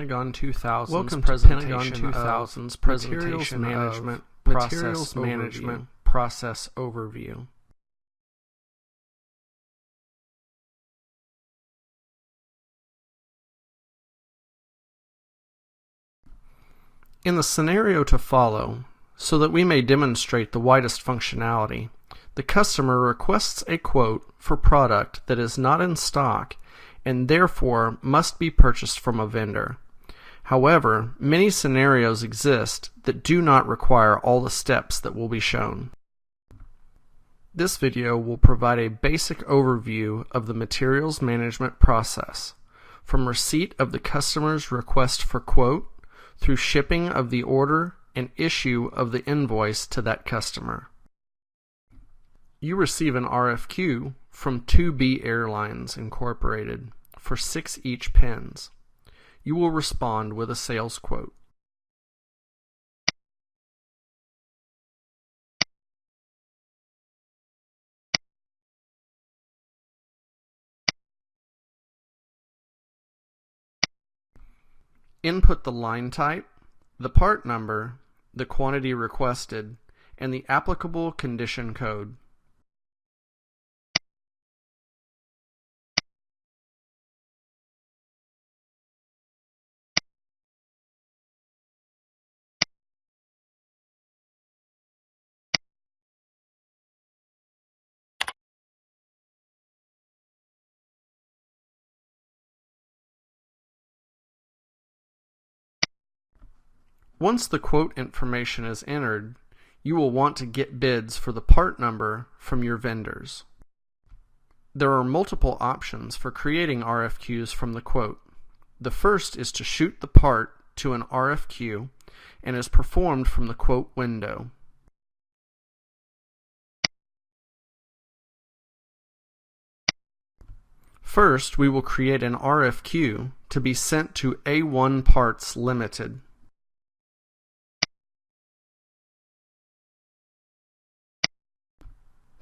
Pentagon 2000's Welcome to presentation Pentagon 2000's presentation management, process management, process overview. In the scenario to follow, so that we may demonstrate the widest functionality, the customer requests a quote for product that is not in stock and therefore must be purchased from a vendor. However, many scenarios exist that do not require all the steps that will be shown. This video will provide a basic overview of the materials management process, from receipt of the customer's request for quote through shipping of the order and issue of the invoice to that customer. You receive an RFQ from 2B Airlines Incorporated for 6 each pens. You will respond with a sales quote. Input the line type, the part number, the quantity requested, and the applicable condition code. Once the quote information is entered, you will want to get bids for the part number from your vendors. There are multiple options for creating RFQs from the quote. The first is to shoot the part to an RFQ and is performed from the quote window. First, we will create an RFQ to be sent to A1 Parts Limited.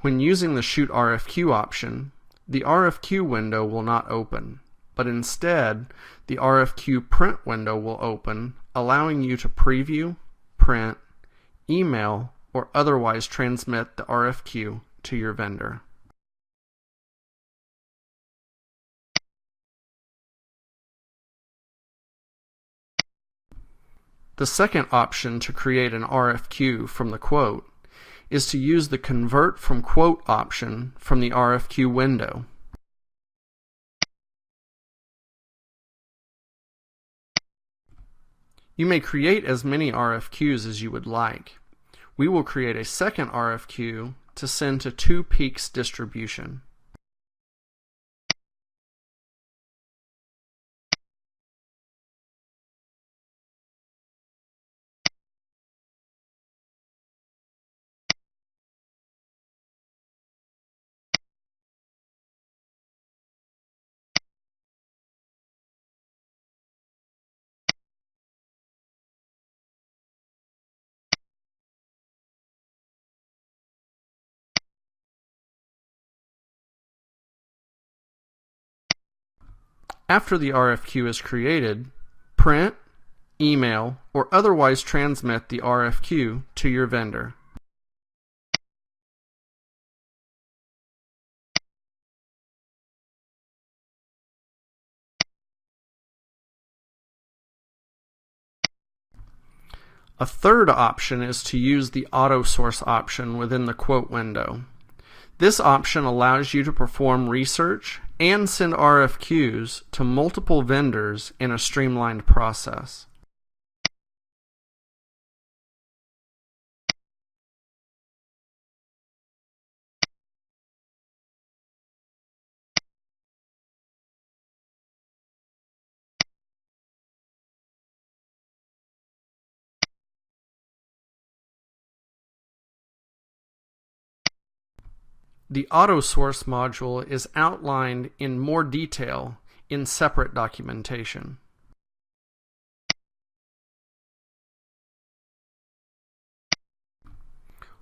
When using the Shoot RFQ option, the RFQ window will not open, but instead, the RFQ print window will open, allowing you to preview, print, email, or otherwise transmit the RFQ to your vendor. The second option to create an RFQ from the quote is to use the Convert from Quote option from the RFQ window. You may create as many RFQs as you would like. We will create a second RFQ to send to 2 Peaks Distribution. After the RFQ is created, print, email, or otherwise transmit the RFQ to your vendor. A third option is to use the Auto Source option within the quote window. This option allows you to perform research and send RFQs to multiple vendors in a streamlined process. The Auto Source module is outlined in more detail in separate documentation.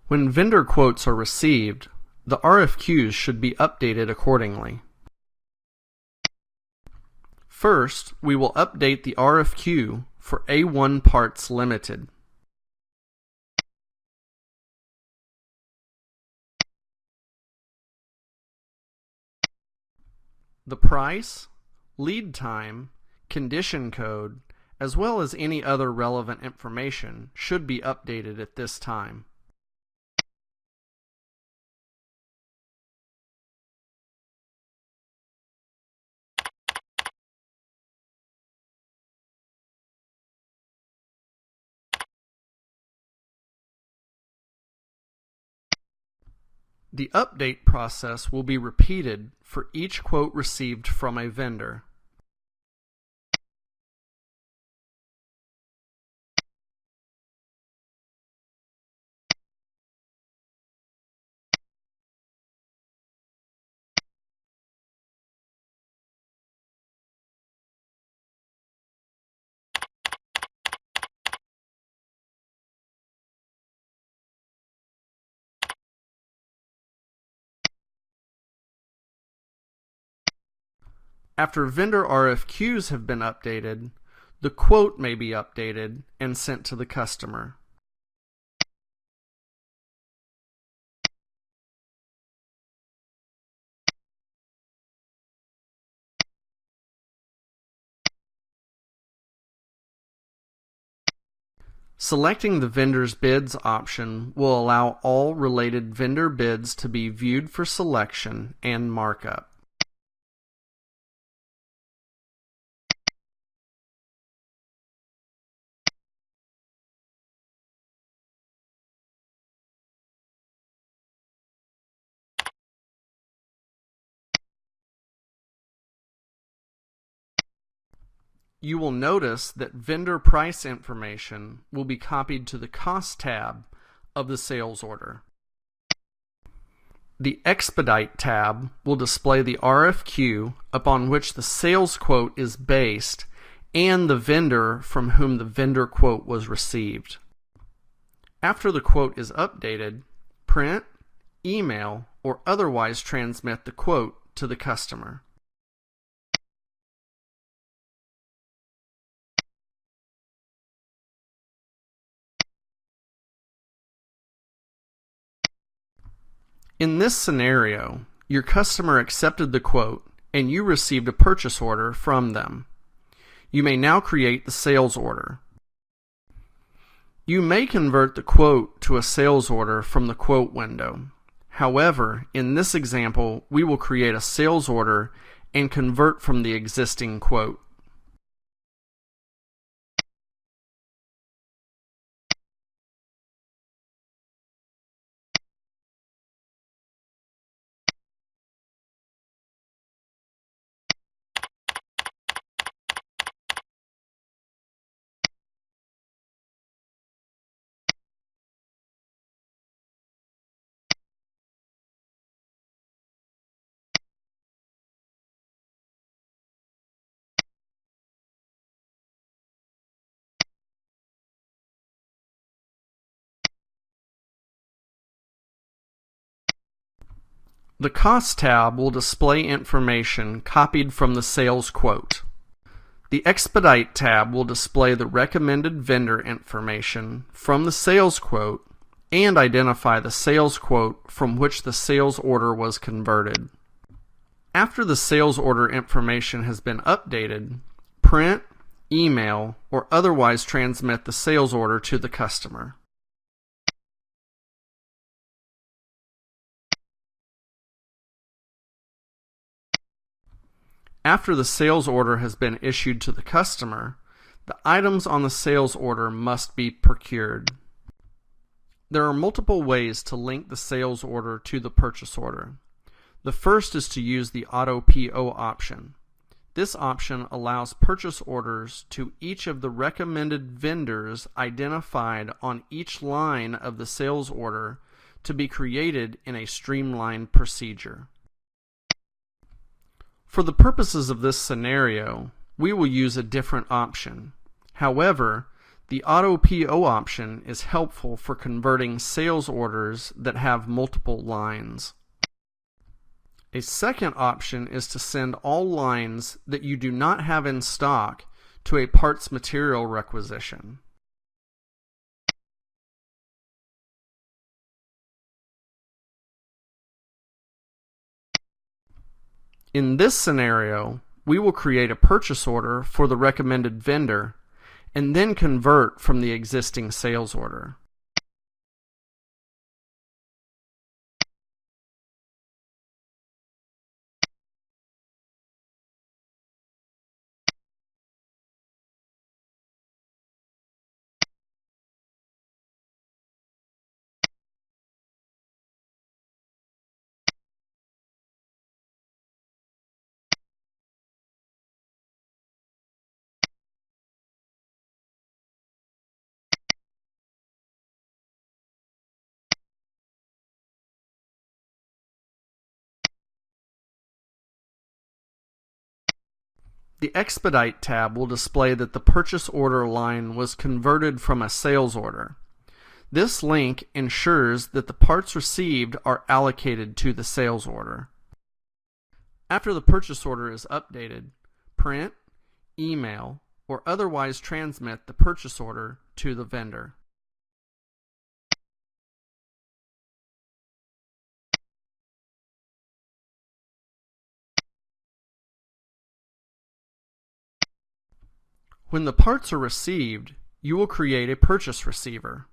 When vendor quotes are received, the RFQs should be updated accordingly. First, we will update the RFQ for A1 Parts Limited. The price, lead time, condition code, as well as any other relevant information should be updated at this time. The update process will be repeated for each quote received from a vendor. After vendor RFQs have been updated, the quote may be updated and sent to the customer. Selecting the vendor's bids option will allow all related vendor bids to be viewed for selection and markup. You will notice that vendor price information will be copied to the Cost tab of the sales order. The Expedite tab will display the RFQ upon which the sales quote is based and the vendor from whom the vendor quote was received. After the quote is updated, print, email, or otherwise transmit the quote to the customer. In this scenario, your customer accepted the quote and you received a purchase order from them. You may now create the sales order. You may convert the quote to a sales order from the quote window. However, in this example, we will create a sales order and convert from the existing quote. The Cost tab will display information copied from the sales quote. The Expedite tab will display the recommended vendor information from the sales quote and identify the sales quote from which the sales order was converted. After the sales order information has been updated, print, email, or otherwise transmit the sales order to the customer. After the sales order has been issued to the customer, the items on the sales order must be procured. There are multiple ways to link the sales order to the purchase order. The first is to use the Auto PO option. This option allows purchase orders to each of the recommended vendors identified on each line of the sales order to be created in a streamlined procedure. For the purposes of this scenario, we will use a different option. However, the Auto PO option is helpful for converting sales orders that have multiple lines. A second option is to send all lines that you do not have in stock to a parts material requisition. In this scenario, we will create a purchase order for the recommended vendor and then convert from the existing sales order. The Expedite tab will display that the purchase order line was converted from a sales order. This link ensures that the parts received are allocated to the sales order. After the purchase order is updated, print, email, or otherwise transmit the purchase order to the vendor. When the parts are received, you will create a purchase receiver.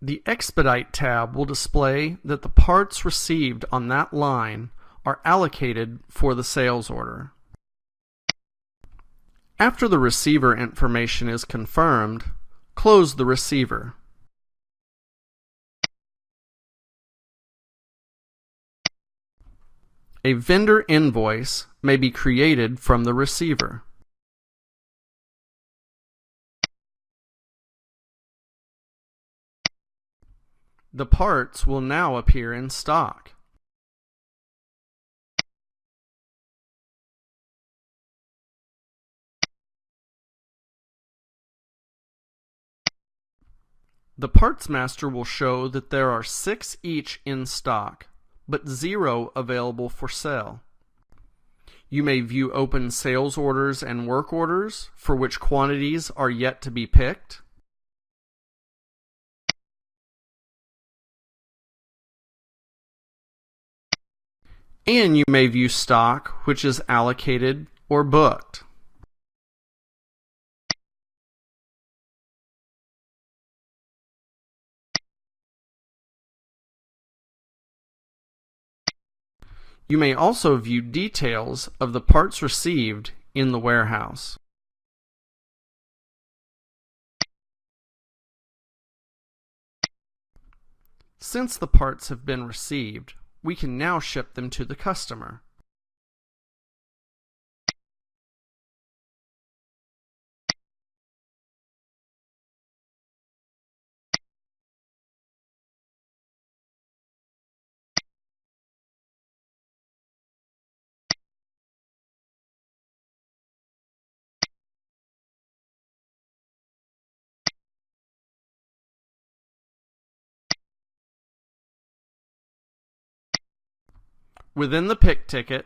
The Expedite tab will display that the parts received on that line are allocated for the sales order. After the receiver information is confirmed, close the receiver. A vendor invoice may be created from the receiver. The parts will now appear in stock. The parts master will show that there are 6 each in stock, but 0 available for sale. You may view open sales orders and work orders for which quantities are yet to be picked. And you may view stock which is allocated or booked. You may also view details of the parts received in the warehouse. Since the parts have been received, we can now ship them to the customer. Within the pick ticket,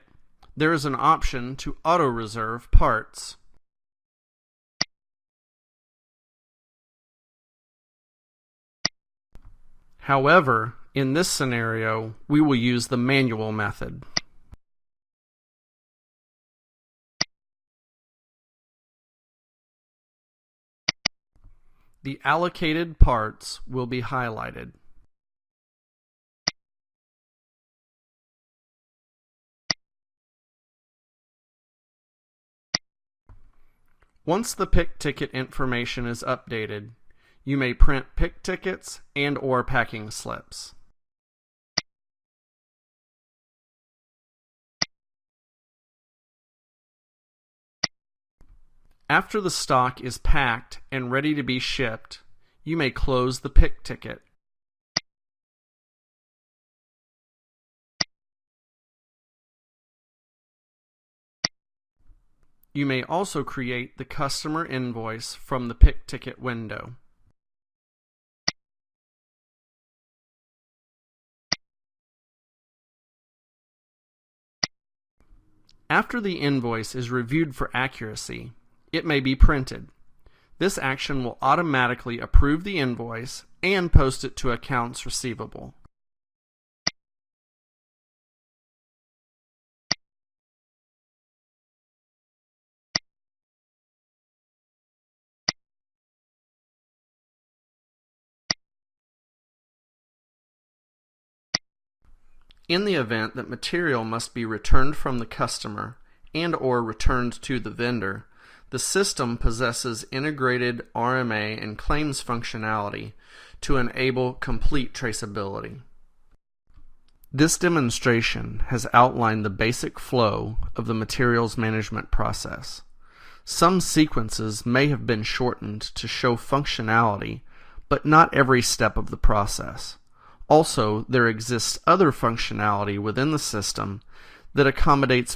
there is an option to auto-reserve parts. However, in this scenario, we will use the manual method. The allocated parts will be highlighted. Once the pick ticket information is updated, you may print pick tickets and/or packing slips. After the stock is packed and ready to be shipped, you may close the pick ticket. You may also create the customer invoice from the pick ticket window. After the invoice is reviewed for accuracy, it may be printed. This action will automatically approve the invoice and post it to accounts receivable. In the event that material must be returned from the customer and/or returned to the vendor, the system possesses integrated RMA and claims functionality to enable complete traceability. This demonstration has outlined the basic flow of the materials management process. Some sequences may have been shortened to show functionality, but not every step of the process. Also, there exists other functionality within the system that accommodates